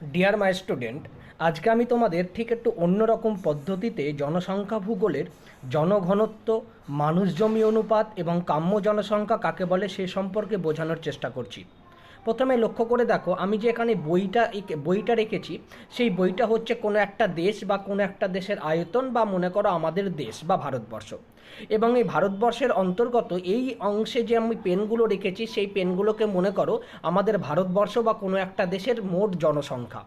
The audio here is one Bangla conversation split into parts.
ডিয়ার মাই স্টুডেন্ট, আজকে আমি তোমাদের ঠিক একটু অন্যরকম পদ্ধতিতে জনসংখ্যা ভূগোলের জনঘনত্ব, মানুষ জমি অনুপাত এবং কাম্য জনসংখ্যা কাকে বলে সে সম্পর্কে বোঝানোর চেষ্টা করছি। প্রথমে লক্ষ্য করে দেখো, আমি যে এখানে বইটা রেখেছি, সেই বইটা হচ্ছে কোনো একটা দেশ বা কোনো একটা দেশের আয়তন, বা মনে করো আমাদের দেশ বা ভারতবর্ষ। এবং এই ভারতবর্ষের অন্তর্গত এই অংশে যে আমি পেনগুলো রেখেছি, সেই পেনগুলোকে মনে করো আমাদের ভারতবর্ষ বা কোনো একটা দেশের মোট জনসংখ্যা।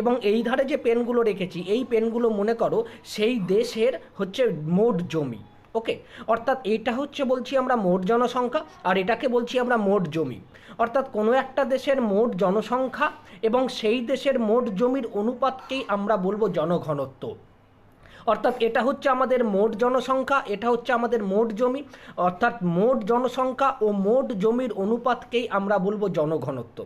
এবং এই ধারে যে পেনগুলো রেখেছি, এই পেনগুলো মনে করো সেই দেশের হচ্ছে মোট জমি। ওকে, অর্থাৎ এটা হচ্ছে বলছি আমরা মোট জনসংখ্যা, আর এটাকে বলছি আমরা মোট জমি। অর্থাৎ কোনো একটা দেশের মোট জনসংখ্যা এবং সেই দেশের মোট জমির অনুপাতকেই আমরা বলবো জনঘনত্ব। অর্থাৎ এটা হচ্ছে আমাদের মোট জনসংখ্যা, এটা হচ্ছে আমাদের মোট জমি। অর্থাৎ মোট জনসংখ্যা ও মোট জমির অনুপাতকেই আমরা বলবো জনঘনত্ব।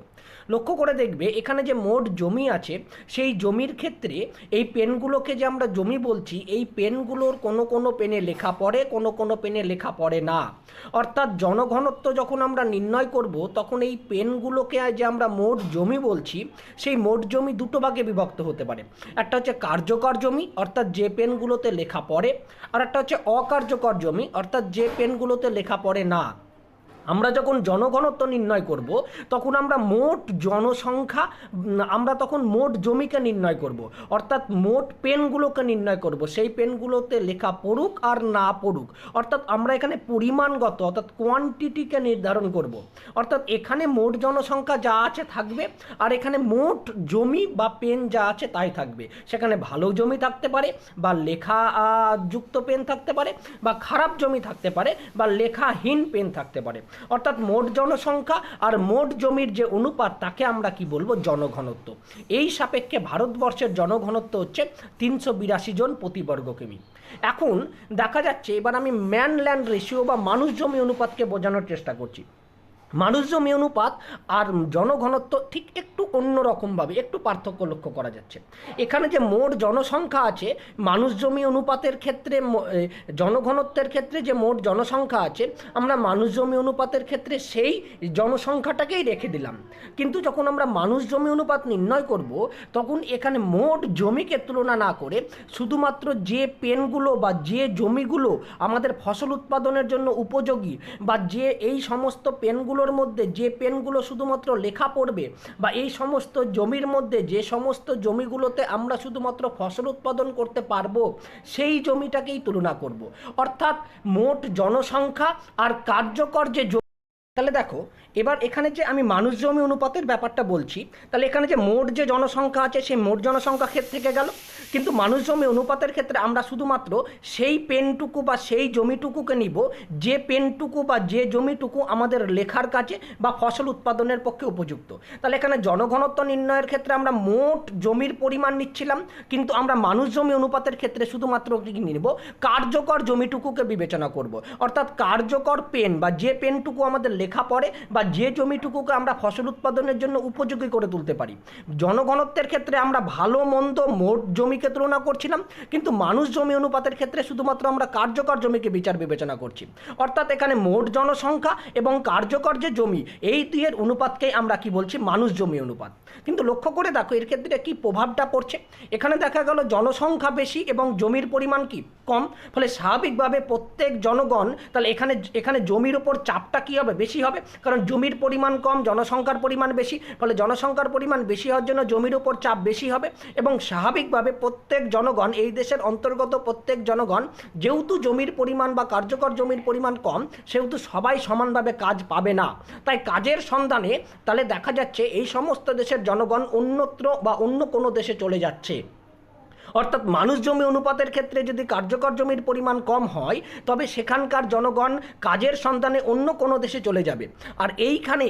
লক্ষ্য করে দেখবে, এখানে যে মোট জমি আছে, সেই জমির ক্ষেত্রে এই পেনগুলোকে যে আমরা জমি বলছি, এই পেনগুলোর কোনো কোনো পেনে লেখা পড়ে, কোনো কোনো পেনে লেখা পড়ে না। অর্থাৎ জনঘনত্ব যখন আমরা নির্ণয় করব, তখন এই পেনগুলোকে যে আমরা মোট জমি বলছি, সেই মোট জমি দুটো ভাগে বিভক্ত হতে পারে। একটা হচ্ছে কার্যকর জমি, অর্থাৎ যে পেনগুলোতে লেখা পড়ে, আর একটা হচ্ছে অকার্যকর জমি, অর্থাৎ যে পেনগুলোতে লেখা পড়ে না। আমরা যখন জনঘনত্ব নির্ণয় করব, তখন আমরা মোট জনসংখ্যা, আমরা তখন মোট জমিকে নির্ণয় করব, অর্থাৎ মোট পেনগুলোকে নির্ণয় করব, সেই পেনগুলোতে লেখা পড়ুক আর না পড়ুক। অর্থাৎ আমরা এখানে পরিমাণগত অর্থাৎ কোয়ান্টিটিকে নির্ধারণ করব। অর্থাৎ এখানে মোট জনসংখ্যা যা আছে থাকবে, আর এখানে মোট জমি বা পেন যা আছে তাই থাকবে। সেখানে ভালো জমি থাকতে পারে, বা লেখা যুক্ত পেন থাকতে পারে, বা খারাপ জমি থাকতে পারে, বা লেখাহীন পেন থাকতে পারে। অর্থাৎ মোট জনসংখ্যা আর মোট জমির যে অনুপাত, তাকে আমরা কি বলবো? জনঘনত্ব। এই সাপেক্ষে ভারতবর্ষের জনঘনত্ব হচ্ছে 382 জন প্রতি বর্গ কিমি। এখন দেখা যাচ্ছে, এবার আমি ম্যান ল্যান্ড রেশিও বা মানুষ জমি অনুপাতকে বোঝানোর চেষ্টা করছি। মানুষ জমি অনুপাত আর জনঘনত্ব ঠিক একটু অন্যরকমভাবে একটু পার্থক্য লক্ষ্য করা যাচ্ছে। এখানে যে মোট জনসংখ্যা আছে, মানুষ জমি অনুপাতের ক্ষেত্রে জনঘনত্বের ক্ষেত্রে যে মোট জনসংখ্যা আছে, আমরা মানুষ জমি অনুপাতের ক্ষেত্রে সেই জনসংখ্যাটাকেই রেখে দিলাম। কিন্তু যখন আমরা মানুষ জমি অনুপাত নির্ণয় করব, তখন এখানে মোট জমিকে তুলনা না করে শুধুমাত্র যে পেনগুলো বা যে জমিগুলো আমাদের ফসল উৎপাদনের জন্য উপযোগী, বা যে এই সমস্ত পেনগুলোর মধ্যে যে পেনগুলো শুধুমাত্র লেখা পড়বে, বা এই সমস্ত জমির মধ্যে যে সমস্ত জমিগুলোতে আমরা শুধুমাত্র ফসল উৎপাদন করতে পারবো, সেই জমিটাকেই তুলনা করব। অর্থাৎ মোট জনসংখ্যা আর কার্যকর যে, তাহলে দেখো, এবার এখানে যে আমি মানুষ জমি অনুপাতের ব্যাপারটা বলছি, তাহলে এখানে যে মোট যে জনসংখ্যা আছে, সেই মোট জনসংখ্যা ক্ষেত্রে থেকে গেল। কিন্তু মানুষ জমি অনুপাতের ক্ষেত্রে আমরা শুধুমাত্র সেই পেনটুকু বা সেই জমিটুকুকে নিব, যে পেনটুকু বা যে জমিটুকু আমাদের লেখার কাজে বা ফসল উৎপাদনের পক্ষে উপযুক্ত। তাহলে এখানে জনঘনত্ব নির্ণয়ের ক্ষেত্রে আমরা মোট জমির পরিমাণ নিচ্ছিলাম, কিন্তু আমরা মানুষ জমি অনুপাতের ক্ষেত্রে শুধুমাত্র কি নিব? কার্যকর জমিটুকুকে বিবেচনা করব। অর্থাৎ কার্যকর পেন বা যে পেনটুকু আমাদের লেখা পড়ে, বা যে জমিটুকুকে আমরা ফসল উৎপাদনের জন্য উপযোগী করে তুলতে পারি। জনঘনত্বের ক্ষেত্রে আমরা ভালো মন্দ মোট জমিকে তুলনা করছিলাম, কিন্তু মানুষ জমি অনুপাতের ক্ষেত্রে শুধুমাত্র আমরা কার্যকর জমিকে বিবেচনা করছি। অর্থাৎ এখানে মোট জনসংখ্যা এবং কার্যকর যে জমি, এই দুইয়ের অনুপাতকেই আমরা কি বলছি? মানুষ জমি অনুপাত। কিন্তু লক্ষ্য করে দেখো, এর ক্ষেত্রে কি প্রভাবটা পড়ছে। এখানে দেখা গেল জনসংখ্যা বেশি এবং জমির পরিমাণ কি কম, ফলে স্বাভাবিকভাবে প্রত্যেক জনগণ, তাহলে এখানে জমির উপর চাপটা কি হবে? বেশি হবে, কারণ জমির পরিমাণ কম, জনসংখ্যার পরিমাণ বেশি, ফলে জনসংখ্যার পরিমাণ বেশি হওয়ার জন্য জমির উপর চাপ বেশি হবে। এবং স্বাভাবিকভাবে প্রত্যেক জনগণ, এই দেশের অন্তর্গত প্রত্যেক জনগণ, যেহেতু জমির পরিমাণ বা কার্যকর জমির পরিমাণ কম, সেহেতু সবাই সমানভাবে কাজ পাবে না। তাই কাজের সন্ধানে তাহলে দেখা যাচ্ছে এই সমস্ত দেশের জনগণ অন্যত্র বা অন্য কোনো দেশে চলে যাচ্ছে। অর্থাৎ মানুষ জমি অনুপাতের ক্ষেত্রে যদি কার্যকর জমির পরিমাণ কম হয়, তবে সেখানকার জনগণ কাজের সন্ধানে অন্য কোনো দেশে চলে যাবে। আর এইখানে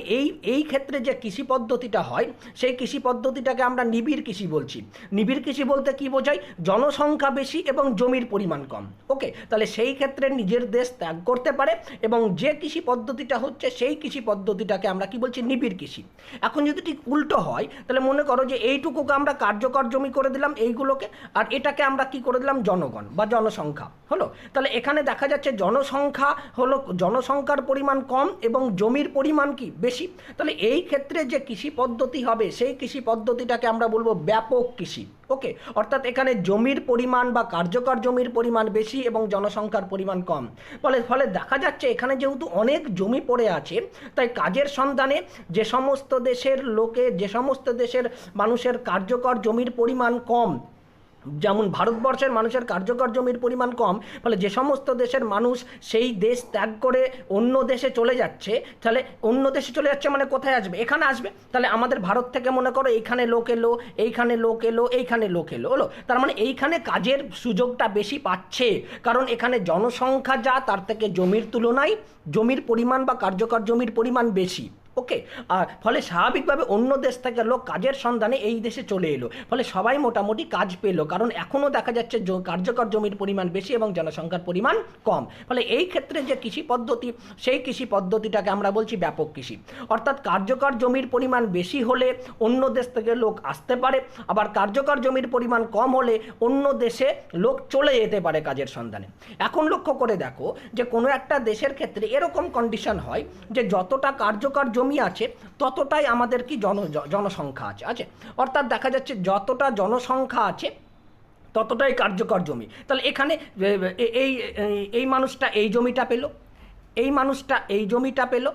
এই ক্ষেত্রে যে কৃষি পদ্ধতিটা হয়, সেই কৃষি পদ্ধতিটাকে আমরা নিবিড় কৃষি বলছি। নিবিড় কৃষি বলতে কি বোঝায়? জনসংখ্যা বেশি এবং জমির পরিমাণ কম। ওকে, তাহলে সেই ক্ষেত্রে নিজের দেশ ত্যাগ করতে পারে, এবং যে কৃষি পদ্ধতিটা হচ্ছে সেই কৃষি পদ্ধতিটাকে আমরা কি বলছি? নিবিড় কৃষি। এখন যদি ঠিক উল্টো হয়, তাহলে মনে করো যে এইটুকুকে আমরা কার্যকর জমি করে দিলাম এইগুলোকে, আর এটাকে আমরা কি করে দিলাম জনগণ বা জনসংখ্যা হলো। তাহলে এখানে দেখা যাচ্ছে জনসংখ্যা হলো, জনসংখ্যার পরিমাণ কম এবং জমির পরিমাণ কি বেশি। তাহলে এই ক্ষেত্রে যে কৃষি পদ্ধতি হবে সেই কৃষি পদ্ধতিটাকে আমরা বলবো ব্যাপক কৃষি। ওকে, অর্থাৎ এখানে জমির পরিমাণ বা কার্যকর জমির পরিমাণ বেশি এবং জনসংখ্যার পরিমাণ কম। ফলে দেখা যাচ্ছে এখানে যেহেতু অনেক জমি পড়ে আছে, তাই কাজের সন্ধানে যে সমস্ত দেশের মানুষের কার্যকর জমির পরিমাণ কম, যেমন ভারতবর্ষের মানুষের কার্যকর জমির পরিমাণ কম, ফলে যে সমস্ত দেশের মানুষ সেই দেশ ত্যাগ করে অন্য দেশে চলে যাচ্ছে, তাহলে অন্য দেশে চলে যাচ্ছে মানে কোথায় আসবে? এখানে আসবে। তাহলে আমাদের ভারত থেকে মনে করো এইখানে লোক এলো, এইখানে লোক এলো, এইখানে লোক এলো, হলো, তার মানে এইখানে কাজের সুযোগটা বেশি পাচ্ছে, কারণ এখানে জনসংখ্যা যা তার থেকে জমির তুলনায় জমির পরিমাণ বা কার্যকর জমির পরিমাণ বেশি। ওকে, আর ফলে স্বাভাবিকভাবে অন্য দেশ থেকে লোক কাজের সন্ধানে এই দেশে চলে এলো, ফলে সবাই মোটামুটি কাজ পেলো, কারণ এখনও দেখা যাচ্ছে কার্যকর জমির পরিমাণ বেশি এবং জনসংখ্যার পরিমাণ কম। ফলে এই ক্ষেত্রে যে কৃষি পদ্ধতি, সেই কৃষি পদ্ধতিটাকে আমরা বলছি ব্যাপক কৃষি। অর্থাৎ কার্যকর জমির পরিমাণ বেশি হলে অন্য দেশ থেকে লোক আসতে পারে, আবার কার্যকর জমির পরিমাণ কম হলে অন্য দেশে লোক চলে যেতে পারে কাজের সন্ধানে। এখন লক্ষ্য করে দেখো যে কোনো একটা দেশের ক্ষেত্রে এরকম কন্ডিশন হয় যে যতটা কার্যকর জমি আছে ততটাই আমাদের কি জনসংখ্যা আছে। অর্থাৎ দেখা যাচ্ছে যতটা জনসংখ্যা আছে ততটাই কার্যকর জমি। তাহলে এখানে এই মানুষটা এই জমিটা পেল, এই মানুষটা এই জমিটা পেল,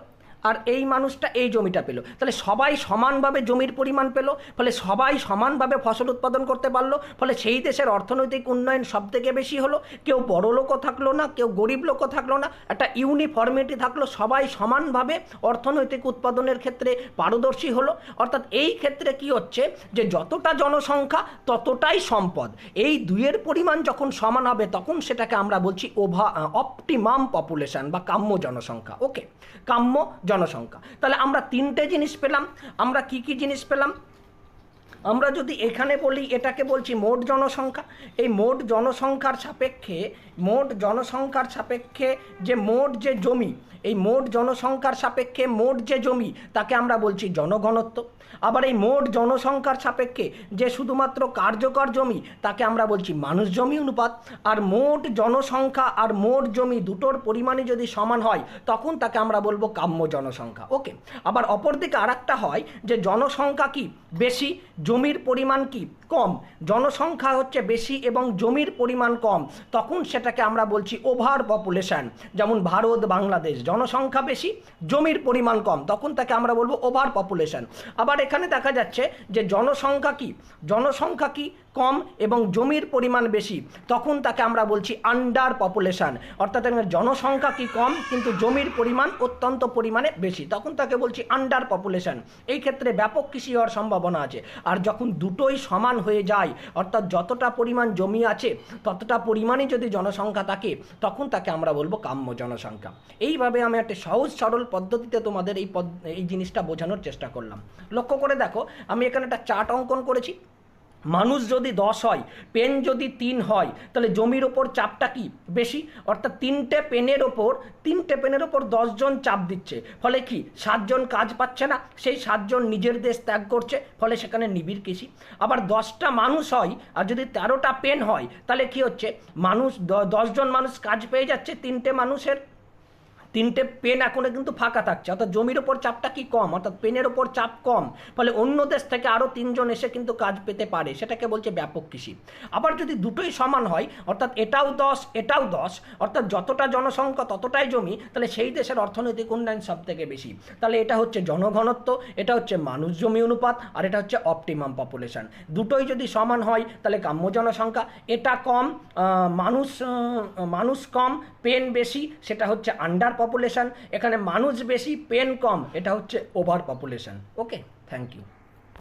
আর এই মানুষটা এই জমিটা পেল, তাহলে সবাই সমানভাবে জমির পরিমাণ পেল, ফলে সবাই সমানভাবে ফসল উৎপাদন করতে পারলো, ফলে সেই দেশের অর্থনৈতিক উন্নয়ন সব থেকে বেশি হলো। কেউ বড় লোকও থাকলো না, কেউ গরিব লোকও থাকলো না, একটা ইউনিফর্মিটি থাকলো, সবাই সমানভাবে অর্থনৈতিক উৎপাদনের ক্ষেত্রে পারদর্শী হলো। অর্থাৎ এই ক্ষেত্রে কি হচ্ছে যে যতটা জনসংখ্যা ততটাই সম্পদ, এই দুইয়ের পরিমাণ যখন সমান হবে তখন সেটাকে আমরা বলছি অপটিমাম পপুলেশন বা কাম্য জনসংখ্যা। ওকে, কাম্য জনসংখ্যা। তাহলে আমরা তিনটে জিনিস পেলাম। আমরা কি কি জিনিস পেলাম? আমরা যদি এখানে বলি এটাকে বলছি মোট জনসংখ্যা। এই মোট জনসংখ্যার সাপেক্ষে যে মোট যে জমি, এই মোট জনসংখ্যার সাপেক্ষে মোট যে জমি তাকে আমরা বলছি জনঘনত্ব। আবার এই মোট জনসংখ্যার সাপেক্ষে যে শুধুমাত্র কার্যকর জমি তাকে আমরা বলছি মানুষ জমি অনুপাত। আর মোট জনসংখ্যা আর মোট জমি দুটোর পরিমাণই যদি সমান হয় তখন তাকে আমরা বলবো কাম্য জনসংখ্যা। ওকে, আবার অপরদিকে আরেকটা হয় যে জনসংখ্যা কি বেশি, জমির পরিমাণ কি কম, জনসংখ্যা হচ্ছে বেশি এবং জমির পরিমাণ কম, তখন সেটাকে আমরা বলছি ওভার পপুলেশন। যেমন ভারত, বাংলাদেশ, জনসংখ্যা বেশি, জমির পরিমাণ কম, তখন তাকে আমরা বলবো ওভার পপুলেশন। আবার এখানে দেখা যাচ্ছে যে জনসংখ্যা কি কম এবং জমির পরিমাণ বেশি, তখন তাকে আমরা বলছি আন্ডার পপুলেশন। অর্থাৎ জনসংখ্যা কি কম কিন্তু জমির পরিমাণ অত্যন্ত পরিমাণে বেশি, তখন তাকে বলছি আন্ডার পপুলেশন। এই ক্ষেত্রে ব্যাপক কৃষি হওয়ার সম্ভাবনা আছে। আর যখন দুটোই সমান হয়ে যায়, অর্থাৎ যতটা পরিমাণ জমি আছে ততটা পরিমাণই যদি জনসংখ্যা থাকে তখন তাকে আমরা বলবো কাম্য জনসংখ্যা। এইভাবে আমি একটা সহজ সরল পদ্ধতিতে তোমাদের এই জিনিসটা বোঝানোর চেষ্টা করলাম। লক্ষ্য করে দেখো, আমি এখানে একটা চার্ট অঙ্কন করেছি। মানুষ যদি 10 হয়, পেন যদি 3 হয়, তাহলে জমির ওপর চাপটা কি বেশি, অর্থাৎ তিনটে পেনের ওপর 10 জন চাপ দিচ্ছে, ফলে কি 7 জন কাজ পাচ্ছে না, সেই 7 জন নিজের দেশ ত্যাগ করছে, ফলে সেখানে নিবিড় কৃষি। আবার 10টা মানুষ হয় আর যদি 13টা পেন হয়, তাহলে কি হচ্ছে 10 জন মানুষ কাজ পেয়ে যাচ্ছে, তিনটে পেন এখনো কিন্তু ফাঁকা থাকছে, অর্থাৎ জমির ওপর চাপটা কি কম, অর্থাৎ পেনের ওপর চাপ কম, ফলে অন্য দেশ থেকে আরও 3 জন এসে কিন্তু কাজ পেতে পারে, সেটাকে বলছে ব্যাপক কৃষি। আবার যদি দুটোই সমান হয়, অর্থাৎ এটাও 10 এটাও 10, অর্থাৎ যতটা জনসংখ্যা ততটাই জমি, তাহলে সেই দেশের অর্থনৈতিক উন্নয়ন সব থেকে বেশি। তাহলে এটা হচ্ছে জনঘনত্ব, এটা হচ্ছে মানুষ জমি অনুপাত, আর এটা হচ্ছে অপটিমাম পপুলেশন। দুটোই যদি সমান হয় তাহলে কাম্য জনসংখ্যা। এটা কম, মানুষ কম, পেন বেশি, সেটা হচ্ছে আন্ডার পপুলেশন। এখানে মানুষ বেশি, পেন কম, এটা হচ্ছে over population. Okay, thank you.